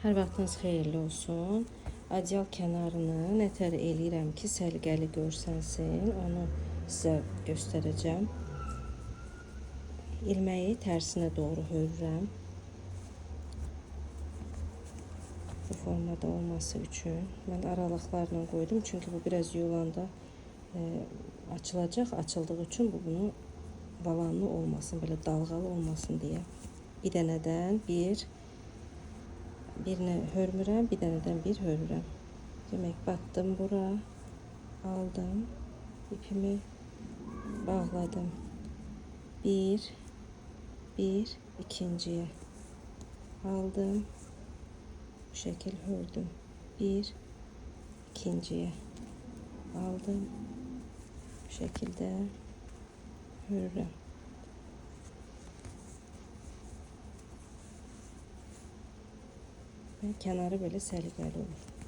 Hər vaxtınız xeyirli olsun. Adyal kənarını nətər eləyirəm ki, səliqəli görsənsin. Onu sizə göstərəcəm. İlməyi tərsinə doğru hörürəm. Bu formada olması üçün. Mən aralıqlarla qoydum. Çünki bu biraz yuyulanda açılacaq. Açıldığı üçün bunu valanlı olmasın, belə dalğalı olmasın deyə. Bir dənədən birini hörmürəm, bir dənədən bir hörürəm. Demək, batdım bura, aldım, ipimi bağladım. Bir, ikinciye aldım, bu şekil hördüm. Bir, ikinciye aldım, bu şekilde hörürəm. Kənarı belə səliqəli olur.